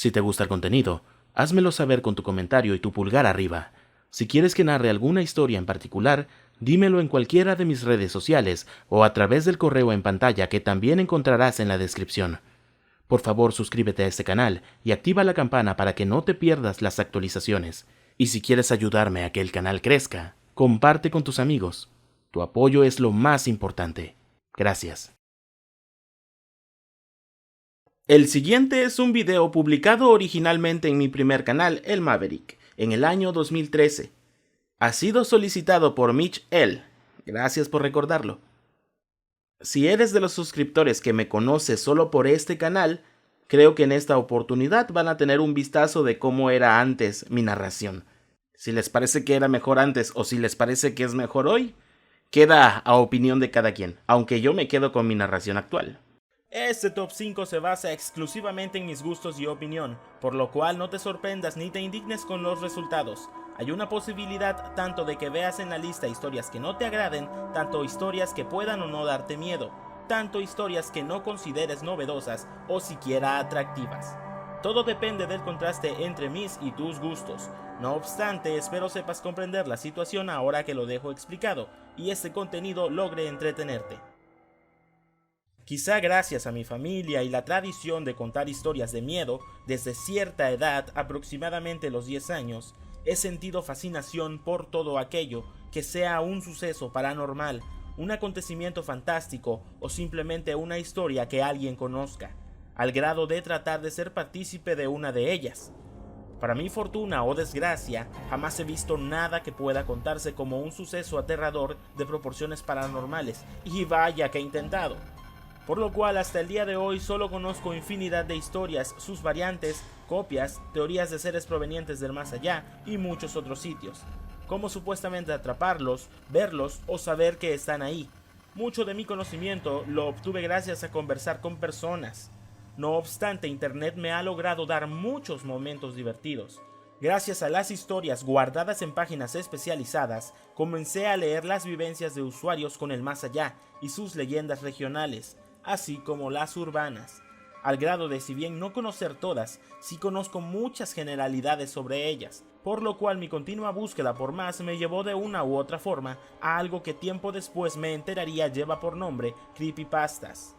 Si te gusta el contenido, házmelo saber con tu comentario y tu pulgar arriba. Si quieres que narre alguna historia en particular, dímelo en cualquiera de mis redes sociales o a través del correo en pantalla que también encontrarás en la descripción. Por favor, suscríbete a este canal y activa la campana para que no te pierdas las actualizaciones. Y si quieres ayudarme a que el canal crezca, comparte con tus amigos. Tu apoyo es lo más importante. Gracias. El siguiente es un video publicado originalmente en mi primer canal, El Maverick, en el año 2013. Ha sido solicitado por Mitch L. Gracias por recordarlo. Si eres de los suscriptores que me conoces solo por este canal, creo que en esta oportunidad van a tener un vistazo de cómo era antes mi narración. Si les parece que era mejor antes o si les parece que es mejor hoy, queda a opinión de cada quien, aunque yo me quedo con mi narración actual. Este top 5 se basa exclusivamente en mis gustos y opinión, por lo cual no te sorprendas ni te indignes con los resultados. Hay una posibilidad tanto de que veas en la lista historias que no te agraden, tanto historias que puedan o no darte miedo, tanto historias que no consideres novedosas o siquiera atractivas. Todo depende del contraste entre mis y tus gustos. No obstante, espero sepas comprender la situación ahora que lo dejo explicado, y este contenido logre entretenerte. Quizá gracias a mi familia y la tradición de contar historias de miedo, desde cierta edad, aproximadamente los 10 años, he sentido fascinación por todo aquello que sea un suceso paranormal, un acontecimiento fantástico o simplemente una historia que alguien conozca, al grado de tratar de ser partícipe de una de ellas. Para mi fortuna o desgracia, jamás he visto nada que pueda contarse como un suceso aterrador de proporciones paranormales, y vaya que he intentado. Por lo cual hasta el día de hoy solo conozco infinidad de historias, sus variantes, copias, teorías de seres provenientes del más allá y muchos otros sitios. Cómo supuestamente atraparlos, verlos o saber que están ahí. Mucho de mi conocimiento lo obtuve gracias a conversar con personas. No obstante, internet me ha logrado dar muchos momentos divertidos. Gracias a las historias guardadas en páginas especializadas, comencé a leer las vivencias de usuarios con el más allá y sus leyendas regionales, así como las urbanas, al grado de, si bien no conocer todas, sí conozco muchas generalidades sobre ellas, por lo cual mi continua búsqueda por más me llevó de una u otra forma a algo que tiempo después me enteraría lleva por nombre creepypastas.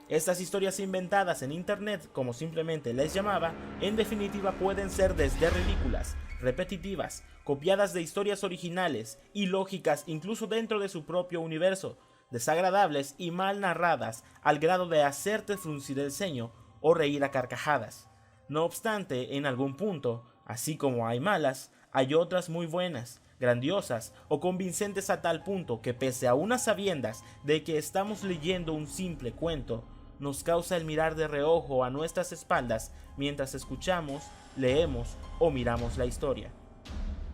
Estas historias inventadas en internet, como simplemente les llamaba, en definitiva pueden ser desde ridículas, repetitivas, copiadas de historias originales, ilógicas incluso dentro de su propio universo, desagradables y mal narradas al grado de hacerte fruncir el ceño o reír a carcajadas. No obstante, en algún punto, así como hay malas, hay otras muy buenas, grandiosas o convincentes a tal punto que pese a unas sabiendas de que estamos leyendo un simple cuento, nos causa el mirar de reojo a nuestras espaldas mientras escuchamos, leemos o miramos la historia.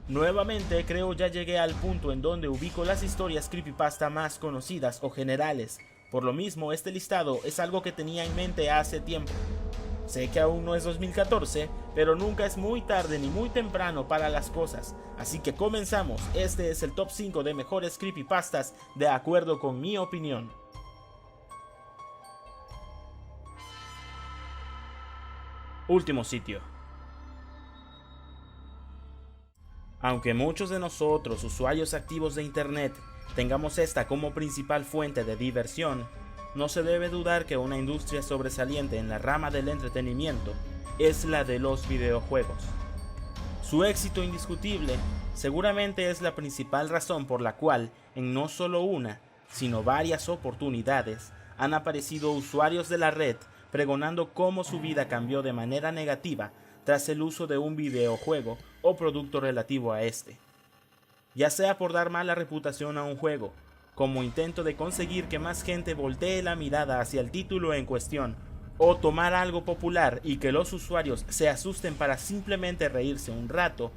Nuevamente creo ya llegué al punto en donde ubico las historias creepypasta más conocidas o generales. Por lo mismo, este listado es algo que tenía en mente hace tiempo. Sé que aún no es 2014, pero nunca es muy tarde ni muy temprano para las cosas. Así que comenzamos. Este es el top 5 de mejores creepypastas de acuerdo con mi opinión. Último sitio. Aunque muchos de nosotros, usuarios activos de internet, tengamos esta como principal fuente de diversión, no se debe dudar que una industria sobresaliente en la rama del entretenimiento es la de los videojuegos. Su éxito indiscutible seguramente es la principal razón por la cual en no solo una, sino varias oportunidades han aparecido usuarios de la red pregonando cómo su vida cambió de manera negativa tras el uso de un videojuego o producto relativo a este. Ya sea por dar mala reputación a un juego, como intento de conseguir que más gente voltee la mirada hacia el título en cuestión, o tomar algo popular y que los usuarios se asusten para simplemente reírse un rato,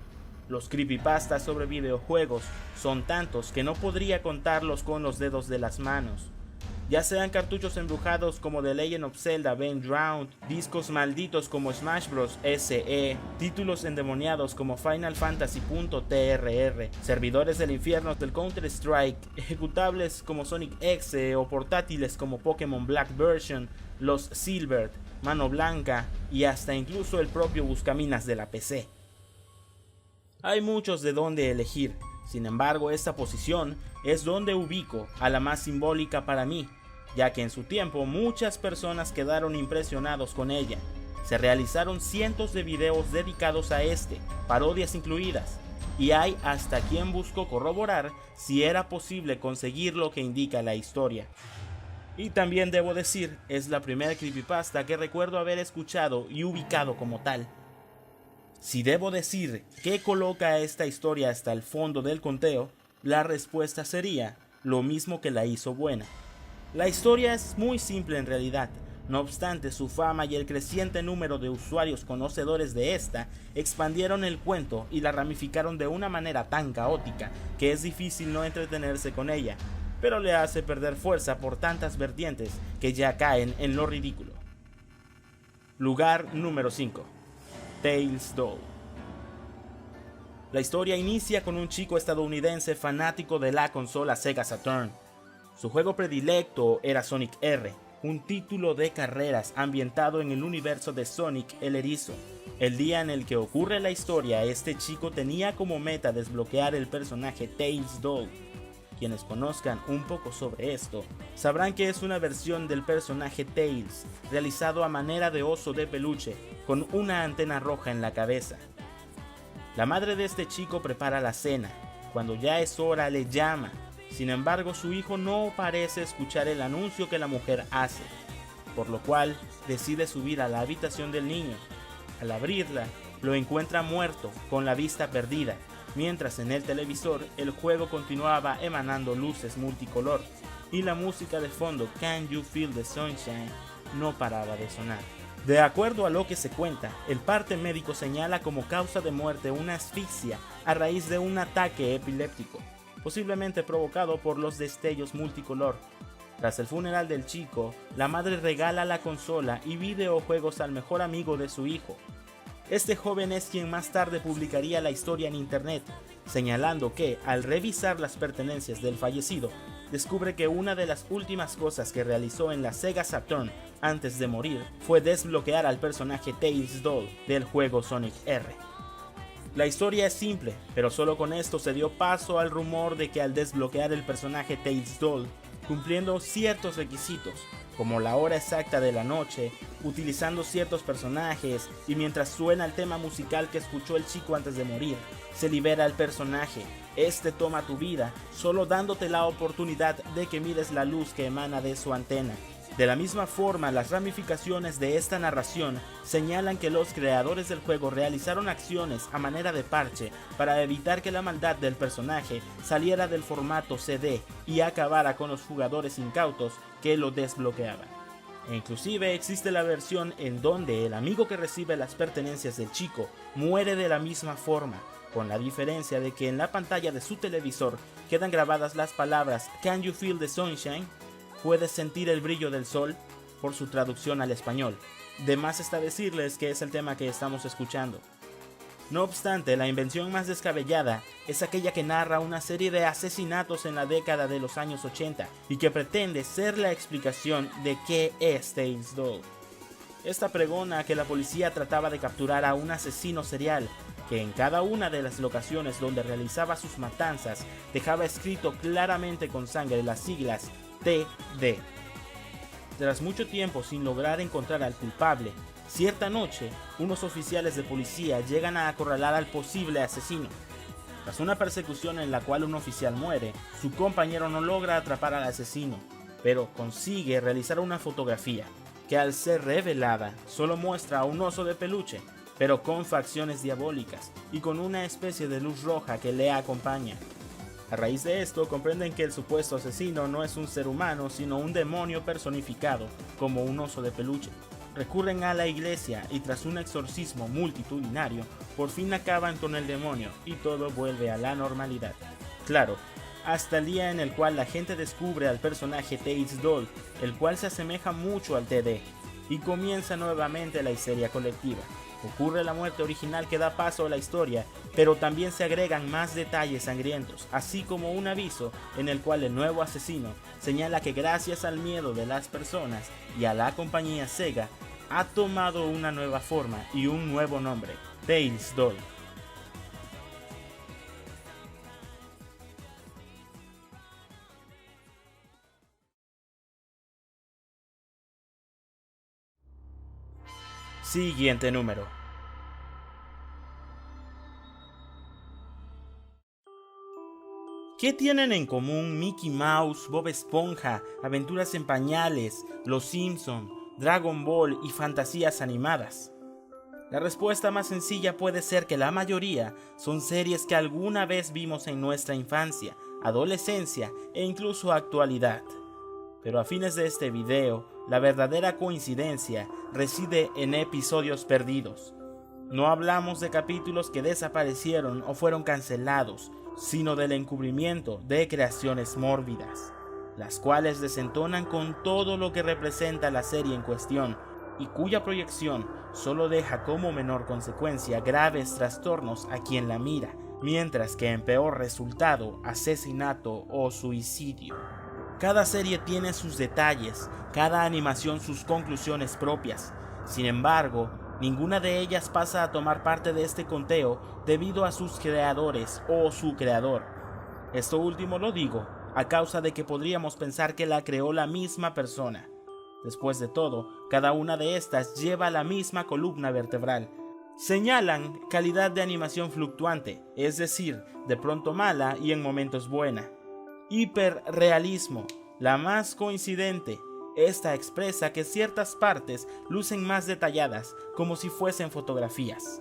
los creepypastas sobre videojuegos son tantos que no podría contarlos con los dedos de las manos. Ya sean cartuchos embrujados como The Legend of Zelda Bane Drowned, discos malditos como Smash Bros. SE, títulos endemoniados como Final Fantasy.trr, servidores del infierno del Counter-Strike, ejecutables como Sonic X o portátiles como Pokémon Black Version, los Silver, Mano Blanca, y hasta incluso el propio buscaminas de la PC. Hay muchos de dónde elegir, sin embargo esta posición es donde ubico a la más simbólica para mí, ya que en su tiempo muchas personas quedaron impresionados con ella. Se realizaron cientos de videos dedicados a parodias incluidas, y hay hasta quien buscó corroborar si era posible conseguir lo que indica la historia. Y también debo decir, es la primera creepypasta que recuerdo haber escuchado y ubicado como tal. Si debo decir qué coloca esta historia hasta el fondo del conteo, la respuesta sería lo mismo que la hizo buena. La historia es muy simple en realidad, no obstante su fama y el creciente número de usuarios conocedores de esta expandieron el cuento y la ramificaron de una manera tan caótica que es difícil no entretenerse con ella, pero le hace perder fuerza por tantas vertientes que ya caen en lo ridículo. Lugar número 5. Tails Doll. La historia inicia con un chico estadounidense fanático de la consola Sega Saturn. Su juego predilecto era Sonic R, un título de carreras ambientado en el universo de Sonic el Erizo. El día en el que ocurre la historia, este chico tenía como meta desbloquear el personaje Tails Doll. Quienes conozcan un poco sobre esto, sabrán que es una versión del personaje Tails, realizado a manera de oso de peluche, con una antena roja en la cabeza. La madre de este chico prepara la cena. Cuando ya es hora le llama. Sin embargo, su hijo no parece escuchar el anuncio que la mujer hace, por lo cual decide subir a la habitación del niño. Al abrirla, lo encuentra muerto, con la vista perdida, mientras en el televisor el juego continuaba emanando luces multicolor y la música de fondo Can You Feel the Sunshine no paraba de sonar. De acuerdo a lo que se cuenta, el parte médico señala como causa de muerte una asfixia a raíz de un ataque epiléptico, posiblemente provocado por los destellos multicolor. Tras el funeral del chico, la madre regala la consola y videojuegos al mejor amigo de su hijo. Este joven es quien más tarde publicaría la historia en internet, señalando que, al revisar las pertenencias del fallecido, descubre que una de las últimas cosas que realizó en la Sega Saturn antes de morir fue desbloquear al personaje Tails Doll del juego Sonic R. La historia es simple, pero solo con esto se dio paso al rumor de que al desbloquear el personaje Tails Doll, cumpliendo ciertos requisitos, como la hora exacta de la noche, utilizando ciertos personajes y mientras suena el tema musical que escuchó el chico antes de morir, se libera el personaje. Este toma tu vida, solo dándote la oportunidad de que mires la luz que emana de su antena. De la misma forma, las ramificaciones de esta narración señalan que los creadores del juego realizaron acciones a manera de parche para evitar que la maldad del personaje saliera del formato CD y acabara con los jugadores incautos que lo desbloqueaban. E inclusive existe la versión en donde el amigo que recibe las pertenencias del chico muere de la misma forma, con la diferencia de que en la pantalla de su televisor quedan grabadas las palabras Can You Feel the Sunshine? ¿Puedes sentir el brillo del sol? Por su traducción al español. De más está decirles que es el tema que estamos escuchando. No obstante, la invención más descabellada es aquella que narra una serie de asesinatos en la década de los años 80 y que pretende ser la explicación de qué es Tails Doll. Esta pregona que la policía trataba de capturar a un asesino serial que en cada una de las locaciones donde realizaba sus matanzas dejaba escrito claramente con sangre las siglas TD. Tras mucho tiempo sin lograr encontrar al culpable, cierta noche, unos oficiales de policía llegan a acorralar al posible asesino. Tras una persecución en la cual un oficial muere, su compañero no logra atrapar al asesino, pero consigue realizar una fotografía, que al ser revelada solo muestra a un oso de peluche, pero con facciones diabólicas y con una especie de luz roja que le acompaña. A raíz de esto comprenden que el supuesto asesino no es un ser humano, sino un demonio personificado como un oso de peluche. Recurren a la iglesia y tras un exorcismo multitudinario, por fin acaban con el demonio y todo vuelve a la normalidad. Claro, hasta el día en el cual la gente descubre al personaje Tails Doll, el cual se asemeja mucho al TD, y comienza nuevamente la histeria colectiva. Ocurre la muerte original que da paso a la historia, pero también se agregan más detalles sangrientos, así como un aviso en el cual el nuevo asesino señala que gracias al miedo de las personas y a la compañía Sega, ha tomado una nueva forma y un nuevo nombre: Tales Doll. Siguiente número. ¿Qué tienen en común Mickey Mouse, Bob Esponja, Aventuras en Pañales, Los Simpson, Dragon Ball y fantasías animadas? La respuesta más sencilla puede ser que la mayoría son series que alguna vez vimos en nuestra infancia, adolescencia e incluso actualidad. Pero a fines de este video, la verdadera coincidencia reside en episodios perdidos. No hablamos de capítulos que desaparecieron o fueron cancelados, sino del encubrimiento de creaciones mórbidas, las cuales desentonan con todo lo que representa la serie en cuestión y cuya proyección solo deja como menor consecuencia graves trastornos a quien la mira, mientras que en peor resultado, asesinato o suicidio. Cada serie tiene sus detalles, cada animación sus conclusiones propias. Sin embargo, ninguna de ellas pasa a tomar parte de este conteo debido a sus creadores o su creador. Esto último lo digo a causa de que podríamos pensar que la creó la misma persona. Después de todo, cada una de estas lleva la misma columna vertebral. Señalan calidad de animación fluctuante, es decir, de pronto mala y en momentos buena. Hiperrealismo, la más coincidente. Esta expresa que ciertas partes lucen más detalladas, como si fuesen fotografías.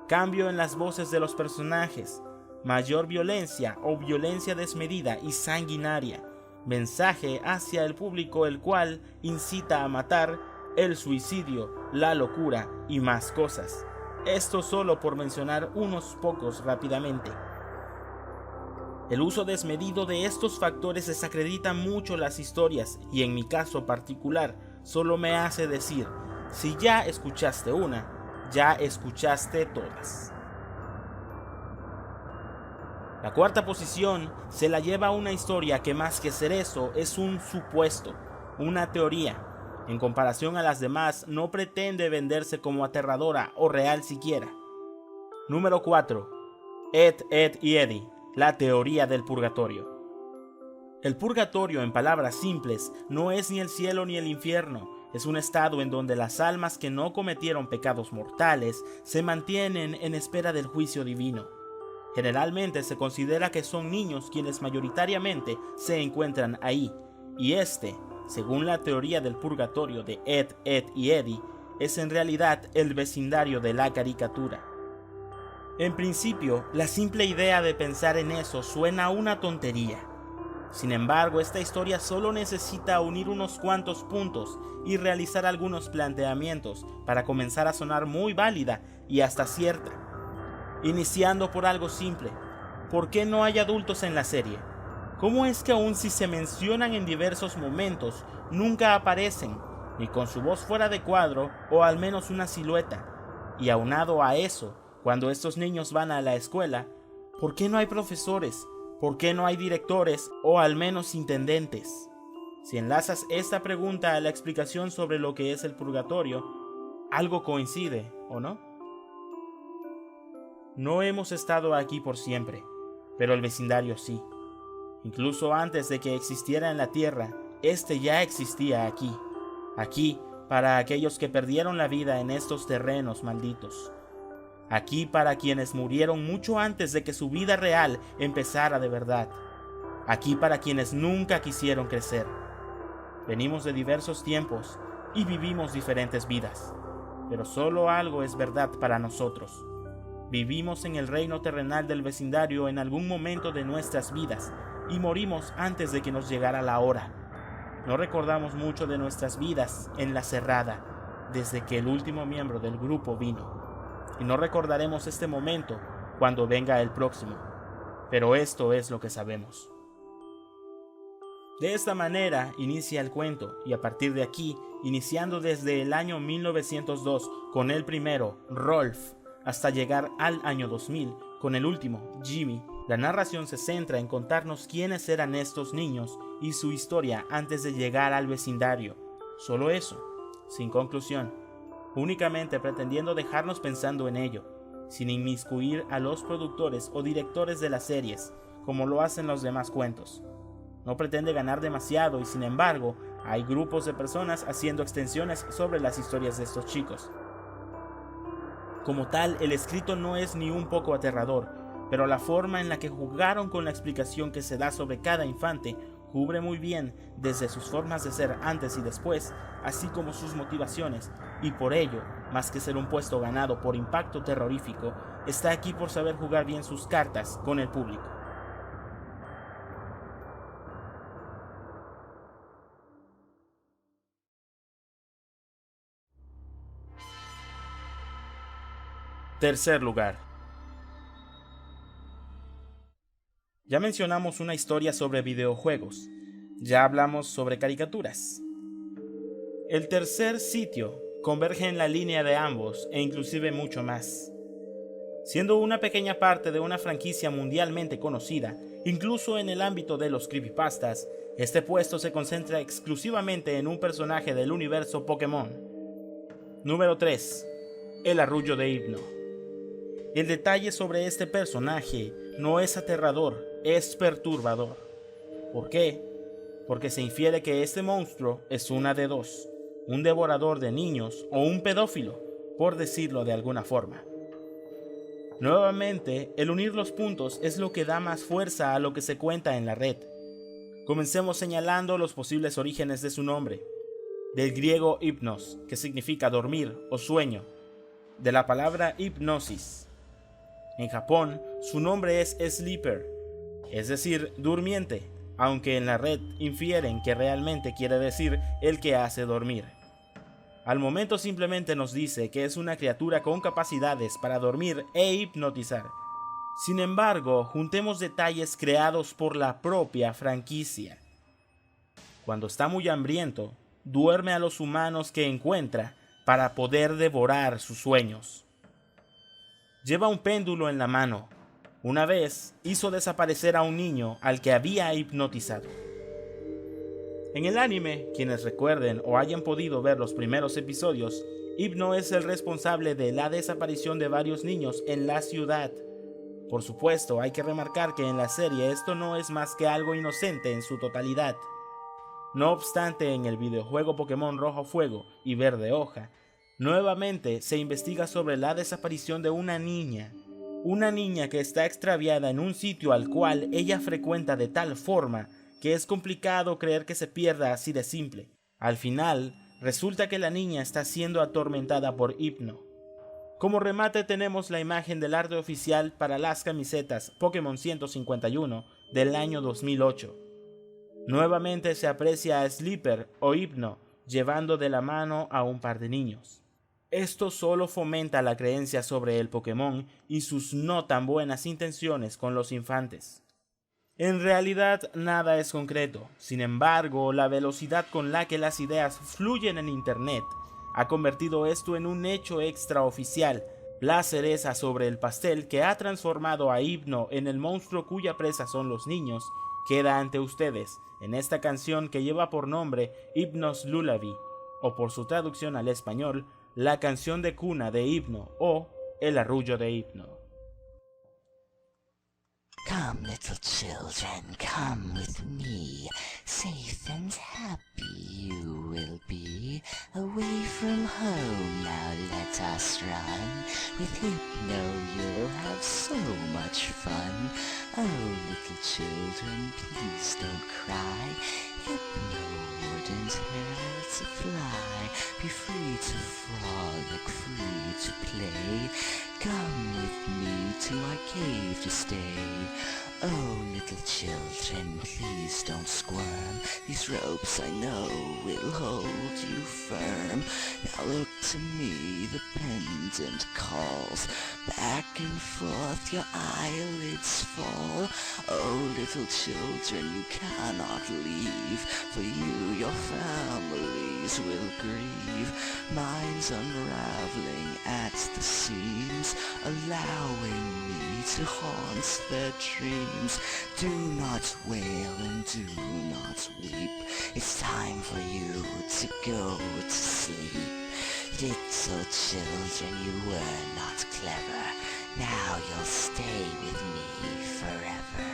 Cambio en las voces de los personajes. Mayor violencia o violencia desmedida y sanguinaria. Mensaje hacia el público el cual incita a matar, el suicidio, la locura y más cosas. Esto solo por mencionar unos pocos rápidamente. El uso desmedido de estos factores desacredita mucho las historias y en mi caso particular solo me hace decir, si ya escuchaste una, ya escuchaste todas. La cuarta posición se la lleva una historia que más que ser eso es un supuesto, una teoría. En comparación a las demás no pretende venderse como aterradora o real siquiera. Número 4. Ed y Eddie. La teoría del purgatorio. El purgatorio, en palabras simples, no es ni el cielo ni el infierno, es un estado en donde las almas que no cometieron pecados mortales se mantienen en espera del juicio divino. Generalmente se considera que son niños quienes mayoritariamente se encuentran ahí, y según la teoría del purgatorio de Ed y Eddie, es en realidad el vecindario de la caricatura. En principio, la simple idea de pensar en eso suena a una tontería. Sin embargo, esta historia solo necesita unir unos cuantos puntos y realizar algunos planteamientos para comenzar a sonar muy válida y hasta cierta. Iniciando por algo simple. ¿Por qué no hay adultos en la serie? ¿Cómo es que aun si se mencionan en diversos momentos, nunca aparecen, ni con su voz fuera de cuadro o al menos una silueta? Y aunado a eso, cuando estos niños van a la escuela, ¿por qué no hay profesores? ¿Por qué no hay directores o al menos intendentes? Si enlazas esta pregunta a la explicación sobre lo que es el purgatorio, algo coincide, ¿o no? No hemos estado aquí por siempre, pero el vecindario sí. Incluso antes de que existiera en la tierra, ya existía aquí. Aquí para aquellos que perdieron la vida en estos terrenos malditos. Aquí para quienes murieron mucho antes de que su vida real empezara de verdad. Aquí para quienes nunca quisieron crecer. Venimos de diversos tiempos y vivimos diferentes vidas. Pero solo algo es verdad para nosotros. Vivimos en el reino terrenal del vecindario en algún momento de nuestras vidas y morimos antes de que nos llegara la hora. No recordamos mucho de nuestras vidas en la cerrada desde que el último miembro del grupo vino. Y no recordaremos este momento cuando venga el próximo. Pero esto es lo que sabemos. De esta manera inicia el cuento y a partir de aquí, iniciando desde el año 1902 con el primero, Rolf, hasta llegar al año 2000 con el último, Jimmy, la narración se centra en contarnos quiénes eran estos niños y su historia antes de llegar al vecindario. Solo eso, sin conclusión. únicamente pretendiendo dejarnos pensando en ello, sin inmiscuir a los productores o directores de las series, como lo hacen los demás cuentos. No pretende ganar demasiado y sin embargo, hay grupos de personas haciendo extensiones sobre las historias de estos chicos. Como tal, el escrito no es ni un poco aterrador, pero la forma en la que jugaron con la explicación que se da sobre cada infante cubre muy bien desde sus formas de ser antes y después, así como sus motivaciones, y por ello, más que ser un puesto ganado por impacto terrorífico, está aquí por saber jugar bien sus cartas con el público. Tercer lugar. Ya mencionamos una historia sobre videojuegos, ya hablamos sobre caricaturas. El tercer sitio converge en la línea de ambos e inclusive mucho más. Siendo una pequeña parte de una franquicia mundialmente conocida, incluso en el ámbito de los creepypastas, este puesto se concentra exclusivamente en un personaje del universo Pokémon. Número 3. El arrullo de Hypno. El detalle sobre este personaje no es aterrador, es perturbador. ¿Por qué? Porque se infiere que este monstruo es una de dos, un devorador de niños o un pedófilo, por decirlo de alguna forma. Nuevamente, el unir los puntos es lo que da más fuerza a lo que se cuenta en la red. Comencemos señalando los posibles orígenes de su nombre. Del griego hypnos, que significa dormir o sueño, de la palabra hipnosis. En Japón, su nombre es sleeper, es decir, durmiente, aunque en la red infieren que realmente quiere decir el que hace dormir. Al momento simplemente nos dice que es una criatura con capacidades para dormir e hipnotizar. Sin embargo, juntemos detalles creados por la propia franquicia. Cuando está muy hambriento, duerme a los humanos que encuentra para poder devorar sus sueños. Lleva un péndulo en la mano. Una vez hizo desaparecer a un niño al que había hipnotizado. En el anime, quienes recuerden o hayan podido ver los primeros episodios, Hypno es el responsable de la desaparición de varios niños en la ciudad. Por supuesto, hay que remarcar que en la serie esto no es más que algo inocente en su totalidad. No obstante, en el videojuego Pokémon Rojo Fuego y Verde Hoja, nuevamente se investiga sobre la desaparición de una niña que está extraviada en un sitio al cual ella frecuenta de tal forma que es complicado creer que se pierda así de simple. Al final, resulta que la niña está siendo atormentada por Hypno. Como remate tenemos la imagen del arte oficial para las camisetas Pokémon 151 del año 2008. Nuevamente se aprecia a Sleeper o Hypno llevando de la mano a un par de niños. Esto solo fomenta la creencia sobre el Pokémon y sus no tan buenas intenciones con los infantes. En realidad nada es concreto, sin embargo la velocidad con la que las ideas fluyen en internet ha convertido esto en un hecho extraoficial, la cereza sobre el pastel que ha transformado a Hypno en el monstruo cuya presa son los niños, queda ante ustedes en esta canción que lleva por nombre Hypno's Lullaby, o por su traducción al español, la canción de cuna de Hypno o el arrullo de Hypno. Come, little children, come with me. Safe and happy you will be. Away from home, now let us run. With Hypno you'll have so much fun. Oh, little children, please don't cry. Hypno wouldn't hurt to fly. Be free to frolic, free to play. Come with me to my cave to stay. Oh, little children, please don't squirm. These ropes I know will hold you firm. Now look to me, the pendant calls. Back and forth your eyelids fall. Oh, little children, you cannot leave. For you, your families will grieve. Mine's unraveling at the seams, allowing me to to haunt their dreams. Do not wail and do not weep. It's time for you to go to sleep. Little children, you were not clever. Now you'll stay with me forever.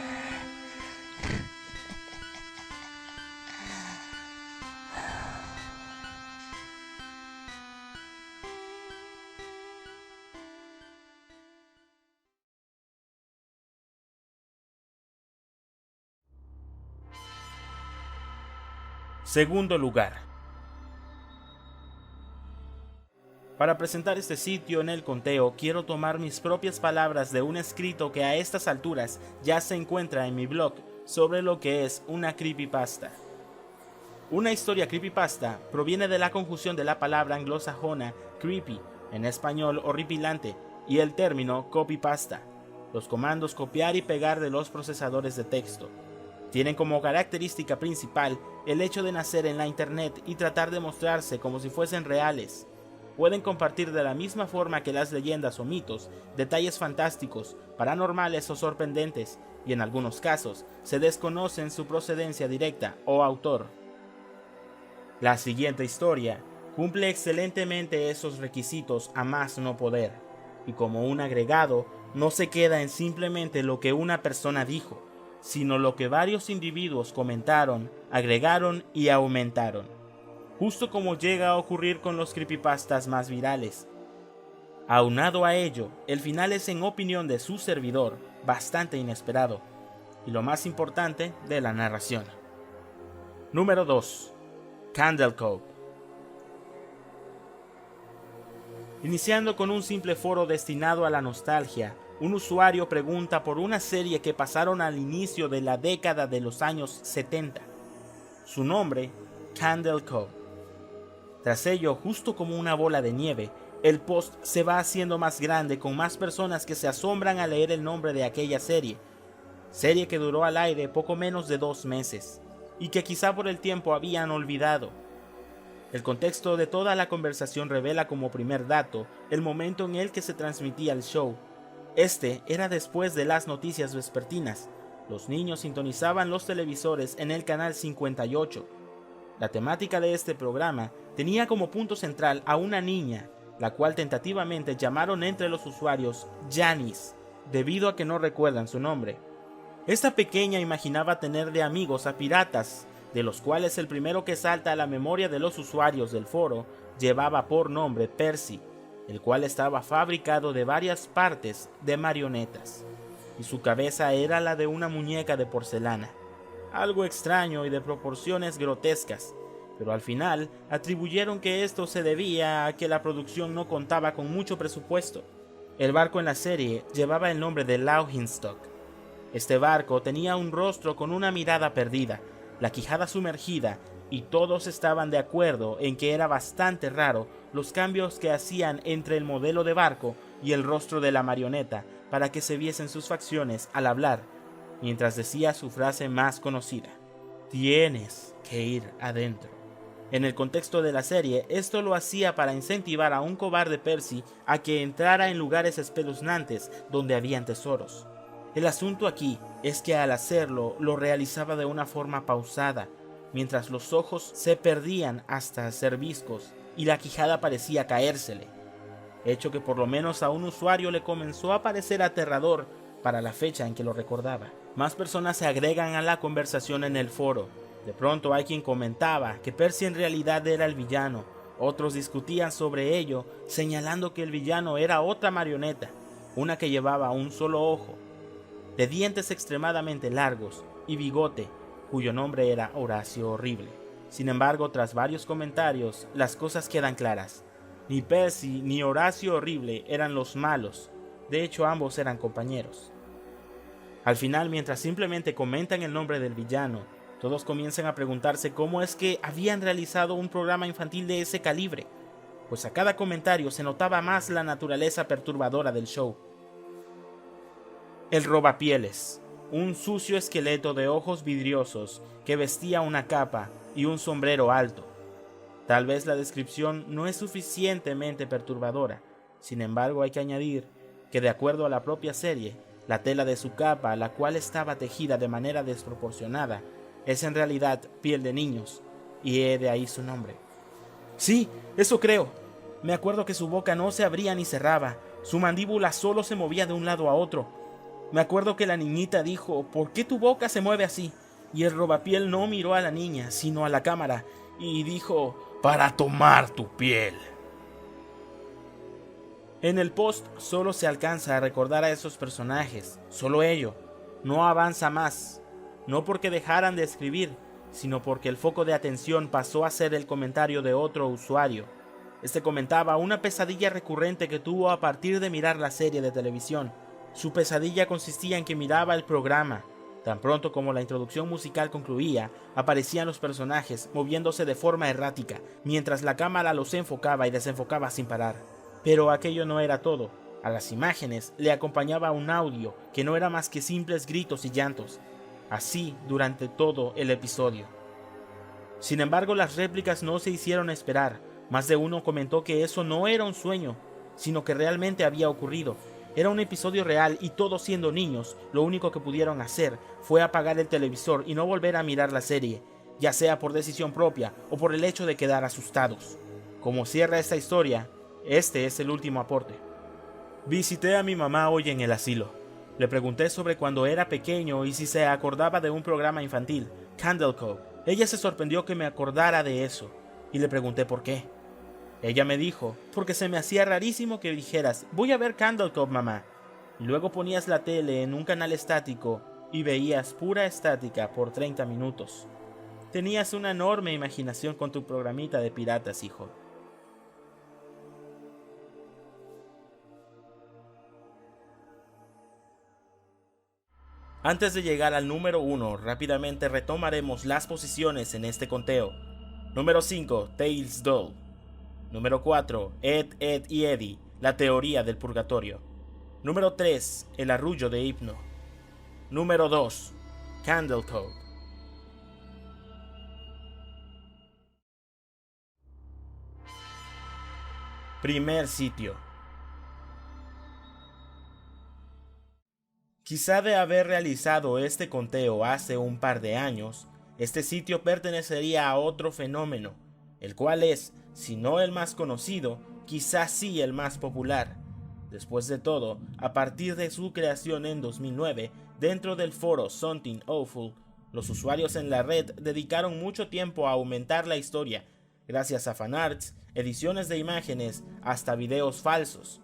Segundo lugar. Para presentar este sitio en el conteo, quiero tomar mis propias palabras de un escrito que a estas alturas ya se encuentra en mi blog sobre lo que es una creepypasta. Una historia creepypasta proviene de la conjunción de la palabra anglosajona creepy, en español horripilante, y el término copypasta, los comandos copiar y pegar de los procesadores de texto. Tienen como característica principal el hecho de nacer en la internet y tratar de mostrarse como si fuesen reales. Pueden compartir de la misma forma que las leyendas o mitos, detalles fantásticos, paranormales o sorprendentes, y en algunos casos se desconocen su procedencia directa o autor. La siguiente historia cumple excelentemente esos requisitos a más no poder, y como un agregado no se queda en simplemente lo que una persona dijo, sino lo que varios individuos comentaron, agregaron y aumentaron. Justo como llega a ocurrir con los creepypastas más virales. Aunado a ello, el final es, en opinión de su servidor, bastante inesperado, y lo más importante, de la narración. Número 2. Candle Cove. Iniciando con un simple foro destinado a la nostalgia, un usuario pregunta por una serie que pasaron al inicio de la década de los años 70. Su nombre, Candle Cove. Tras ello, justo como una bola de nieve, el post se va haciendo más grande con más personas que se asombran al leer el nombre de aquella serie que duró al aire poco menos de 2 meses, y que quizá por el tiempo habían olvidado. El contexto de toda la conversación revela como primer dato el momento en el que se transmitía el show. Este era después de las noticias vespertinas. Los niños sintonizaban los televisores en el canal 58. La temática de este programa tenía como punto central a una niña, la cual tentativamente llamaron entre los usuarios Janice, debido a que no recuerdan su nombre. Esta pequeña imaginaba tener de amigos a piratas, de los cuales el primero que salta a la memoria de los usuarios del foro llevaba por nombre Percy, el cual estaba fabricado de varias partes de marionetas, y su cabeza era la de una muñeca de porcelana. Algo extraño y de proporciones grotescas, pero al final atribuyeron que esto se debía a que la producción no contaba con mucho presupuesto. El barco en la serie llevaba el nombre de Laughingstock. Este barco tenía un rostro con una mirada perdida, la quijada sumergida, y todos estaban de acuerdo en que era bastante raro los cambios que hacían entre el modelo de barco y el rostro de la marioneta para que se viesen sus facciones al hablar, mientras decía su frase más conocida: "Tienes que ir adentro". En el contexto de la serie, esto lo hacía para incentivar a un cobarde Percy a que entrara en lugares espeluznantes donde habían tesoros. El asunto aquí es que al hacerlo lo realizaba de una forma pausada, mientras los ojos se perdían hasta hacer viscos y la quijada parecía caérsele, hecho que por lo menos a un usuario le comenzó a parecer aterrador para la fecha en que lo recordaba. Más personas se agregan a la conversación en el foro. De pronto hay quien comentaba que Percy en realidad era el villano. Otros discutían sobre ello, señalando que el villano era otra marioneta, una que llevaba un solo ojo, de dientes extremadamente largos y bigote, cuyo nombre era Horacio Horrible. Sin embargo, tras varios comentarios, las cosas quedan claras. Ni Percy ni Horacio Horrible eran los malos. De hecho, ambos eran compañeros. Al final, mientras simplemente comentan el nombre del villano, todos comienzan a preguntarse cómo es que habían realizado un programa infantil de ese calibre, pues a cada comentario se notaba más la naturaleza perturbadora del show. El robapieles, un sucio esqueleto de ojos vidriosos que vestía una capa y un sombrero alto. Tal vez la descripción no es suficientemente perturbadora, sin embargo hay que añadir que de acuerdo a la propia serie, La tela de su capa, la cual estaba tejida de manera desproporcionada, es en realidad piel de niños, y de ahí su nombre. Sí, eso creo. Me acuerdo que su boca no se abría ni cerraba, su mandíbula solo se movía de un lado a otro. Me acuerdo que la niñita dijo, ¿por qué tu boca se mueve así? Y el robapiel no miró a la niña, sino a la cámara, y dijo, para tomar tu piel. En el post solo se alcanza a recordar a esos personajes, solo ello, no avanza más, no porque dejaran de escribir, sino porque el foco de atención pasó a ser el comentario de otro usuario. Este comentaba una pesadilla recurrente que tuvo a partir de mirar la serie de televisión. Su pesadilla consistía en que miraba el programa. Tan pronto como la introducción musical concluía, aparecían los personajes moviéndose de forma errática, mientras la cámara los enfocaba y desenfocaba sin parar. Pero aquello no era todo. A las imágenes le acompañaba un audio que no era más que simples gritos y llantos. Así durante todo el episodio. Sin embargo, las réplicas no se hicieron esperar. Más de uno comentó que eso no era un sueño, sino que realmente había ocurrido. Era un episodio real y todos siendo niños, lo único que pudieron hacer fue apagar el televisor y no volver a mirar la serie, ya sea por decisión propia o por el hecho de quedar asustados. Como cierra esta historia, este es el último aporte. Visité a mi mamá hoy en el asilo. Le pregunté sobre cuando era pequeño y si se acordaba de un programa infantil, Candle Cove. Ella se sorprendió que me acordara de eso, y le pregunté por qué. Ella me dijo, porque se me hacía rarísimo que dijeras, voy a ver Candle Cove, mamá. Y luego ponías la tele en un canal estático y veías pura estática por 30 minutos. Tenías una enorme imaginación con tu programita de piratas, hijo. Antes de llegar al número 1, rápidamente retomaremos las posiciones en este conteo. Número 5, Tails Doll. Número 4, Ed, Edd y Eddy, la teoría del purgatorio. Número 3, el arrullo de Hypno. Número 2, Candle Cove. Primer sitio. Quizá de haber realizado este conteo hace un par de años, este sitio pertenecería a otro fenómeno, el cual es, si no el más conocido, quizá sí el más popular. Después de todo, a partir de su creación en 2009, dentro del foro Something Awful, los usuarios en la red dedicaron mucho tiempo a aumentar la historia, gracias a fanarts, ediciones de imágenes, hasta videos falsos,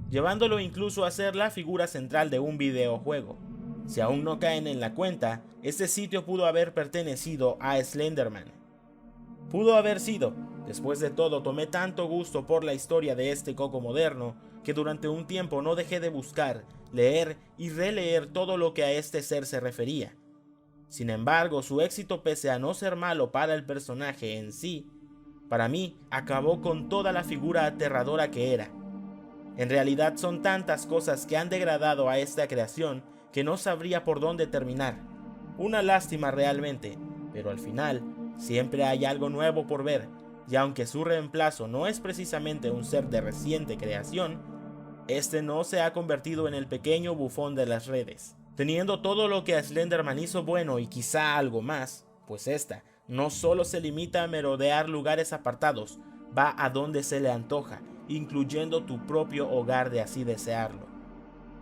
llevándolo incluso a ser la figura central de un videojuego. Si aún no caen en la cuenta, este sitio pudo haber pertenecido a Slenderman. Pudo haber sido. Después de todo, tomé tanto gusto por la historia de este coco moderno que durante un tiempo no dejé de buscar, leer y releer todo lo que a este ser se refería. Sin embargo, su éxito, pese a no ser malo para el personaje en sí, para mí acabó con toda la figura aterradora que era. En realidad son tantas cosas que han degradado a esta creación que no sabría por dónde terminar. Una lástima realmente, pero al final siempre hay algo nuevo por ver, y aunque su reemplazo no es precisamente un ser de reciente creación, este no se ha convertido en el pequeño bufón de las redes. Teniendo todo lo que a Slenderman hizo bueno y quizá algo más, pues esta no solo se limita a merodear lugares apartados, va a donde se le antoja, incluyendo tu propio hogar de así desearlo.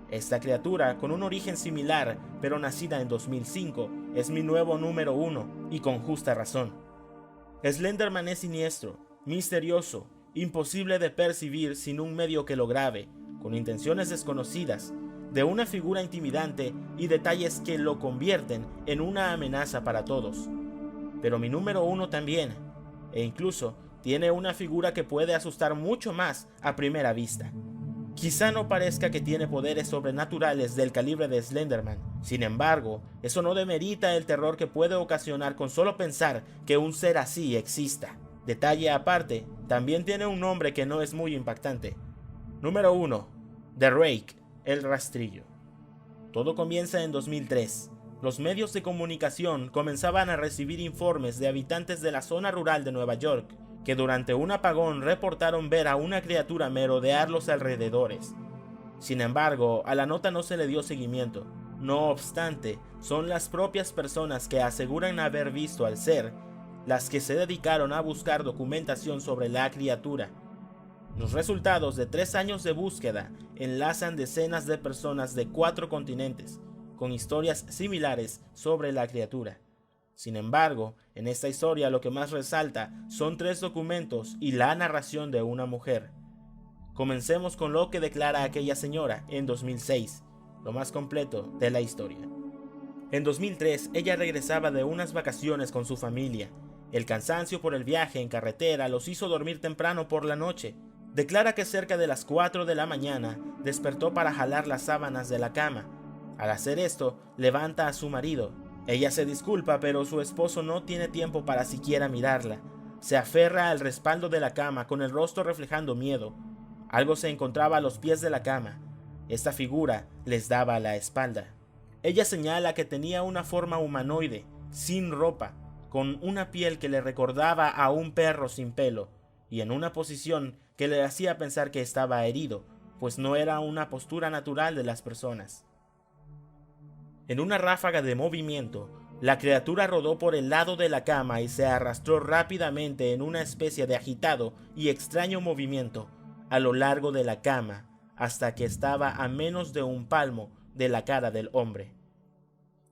Esta criatura, con un origen similar, pero nacida en 2005, es mi nuevo número 1, y con justa razón. Slenderman es siniestro, misterioso, imposible de percibir sin un medio que lo grabe, con intenciones desconocidas, de una figura intimidante y detalles que lo convierten en una amenaza para todos. Pero mi número 1 también, e incluso tiene una figura que puede asustar mucho más a primera vista. Quizá no parezca que tiene poderes sobrenaturales del calibre de Slenderman, sin embargo, eso no demerita el terror que puede ocasionar con solo pensar que un ser así exista. Detalle aparte, también tiene un nombre que no es muy impactante. Número 1. The Rake, el rastrillo. Todo comienza en 2003. Los medios de comunicación comenzaban a recibir informes de habitantes de la zona rural de Nueva York, que durante un apagón reportaron ver a una criatura merodear los alrededores. Sin embargo, a la nota no se le dio seguimiento. No obstante, son las propias personas que aseguran haber visto al ser las que se dedicaron a buscar documentación sobre la criatura. Los resultados de 3 años de búsqueda enlazan decenas de personas de 4 continentes, con historias similares sobre la criatura. Sin embargo, en esta historia lo que más resalta son 3 documentos y la narración de una mujer. Comencemos con lo que declara aquella señora en 2006, lo más completo de la historia. En 2003, ella regresaba de unas vacaciones con su familia. El cansancio por el viaje en carretera los hizo dormir temprano por la noche. Declara que cerca de las 4 de la mañana despertó para jalar las sábanas de la cama. Al hacer esto, levanta a su marido. Ella se disculpa, pero su esposo no tiene tiempo para siquiera mirarla. Se aferra al respaldo de la cama con el rostro reflejando miedo. Algo se encontraba a los pies de la cama. Esta figura les daba la espalda. Ella señala que tenía una forma humanoide, sin ropa, con una piel que le recordaba a un perro sin pelo, y en una posición que le hacía pensar que estaba herido, pues no era una postura natural de las personas. En una ráfaga de movimiento, la criatura rodó por el lado de la cama y se arrastró rápidamente en una especie de agitado y extraño movimiento a lo largo de la cama, hasta que estaba a menos de un palmo de la cara del hombre.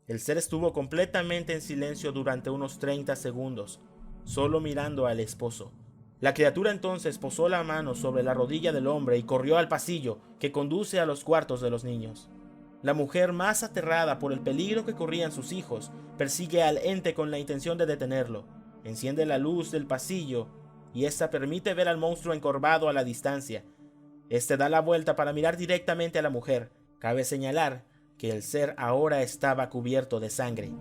El ser estuvo completamente en silencio durante unos 30 segundos, solo mirando al esposo. La criatura entonces posó la mano sobre la rodilla del hombre y corrió al pasillo que conduce a los cuartos de los niños. La mujer, más aterrada por el peligro que corrían sus hijos, persigue al ente con la intención de detenerlo. Enciende la luz del pasillo y esta permite ver al monstruo encorvado a la distancia. Este da la vuelta para mirar directamente a la mujer. Cabe señalar que el ser ahora estaba cubierto de sangre.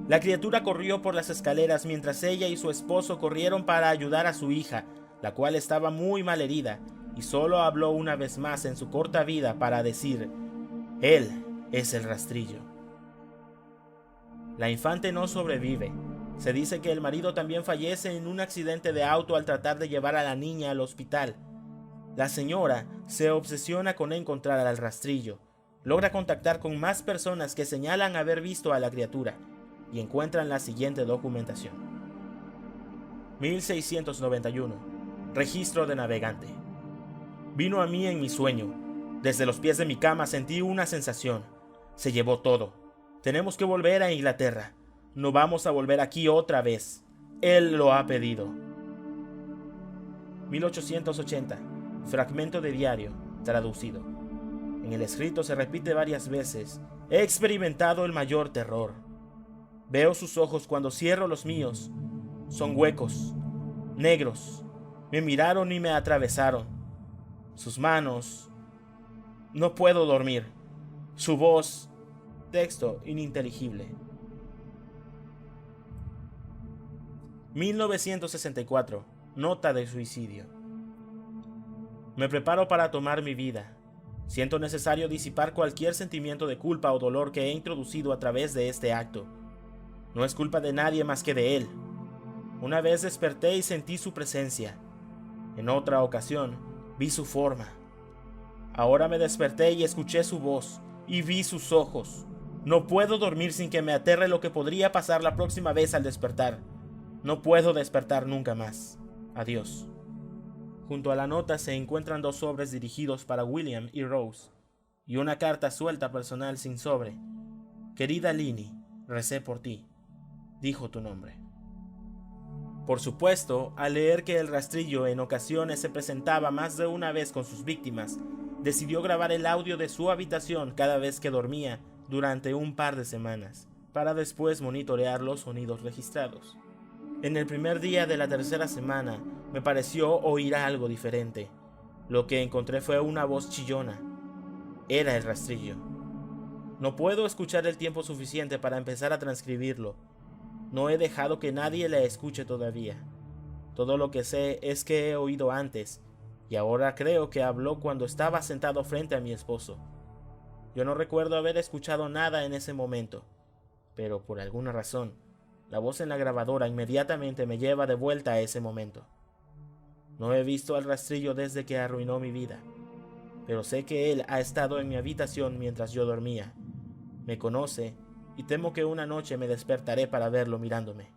La criatura corrió por las escaleras mientras ella y su esposo corrieron para ayudar a su hija, la cual estaba muy mal herida, y solo habló una vez más en su corta vida para decir: él es el rastrillo. La infante no sobrevive. Se dice que el marido también fallece en un accidente de auto al tratar de llevar a la niña al hospital. La señora se obsesiona con encontrar al rastrillo. Logra contactar con más personas que señalan haber visto a la criatura y encuentran la siguiente documentación. 1691. Registro de navegante. Vino a mí en mi sueño. Desde los pies de mi cama sentí una sensación. Se llevó todo. Tenemos que volver a Inglaterra. No vamos a volver aquí otra vez. Él lo ha pedido. 1880. Fragmento de diario, traducido. En el escrito se repite varias veces: he experimentado el mayor terror. Veo sus ojos cuando cierro los míos. Son huecos, negros. Me miraron y me atravesaron. Sus manos. No puedo dormir. Su voz. Texto ininteligible. 1964. Nota de suicidio. Me preparo para tomar mi vida. Siento necesario disipar cualquier sentimiento de culpa o dolor que he introducido a través de este acto. No es culpa de nadie más que de él. Una vez desperté y sentí su presencia. En otra ocasión, vi su forma. Ahora me desperté y escuché su voz, y vi sus ojos. No puedo dormir sin que me aterre lo que podría pasar la próxima vez al despertar. No puedo despertar nunca más. Adiós. Junto a la nota se encuentran 2 sobres dirigidos para William y Rose, y una carta suelta personal sin sobre. Querida Lini, recé por ti. Dijo tu nombre. Por supuesto, al leer que el rastrillo en ocasiones se presentaba más de una vez con sus víctimas, decidió grabar el audio de su habitación cada vez que dormía durante un par de semanas, para después monitorear los sonidos registrados. En el primer día de la tercera semana, me pareció oír algo diferente. Lo que encontré fue una voz chillona. Era el rastrillo. No puedo escuchar el tiempo suficiente para empezar a transcribirlo. No he dejado que nadie la escuche todavía. Todo lo que sé es que he oído antes, y ahora creo que habló cuando estaba sentado frente a mi esposo. Yo no recuerdo haber escuchado nada en ese momento, pero por alguna razón, la voz en la grabadora inmediatamente me lleva de vuelta a ese momento. No he visto al rastrillo desde que arruinó mi vida, pero sé que él ha estado en mi habitación mientras yo dormía. Me conoce y temo que una noche me despertaré para verlo mirándome.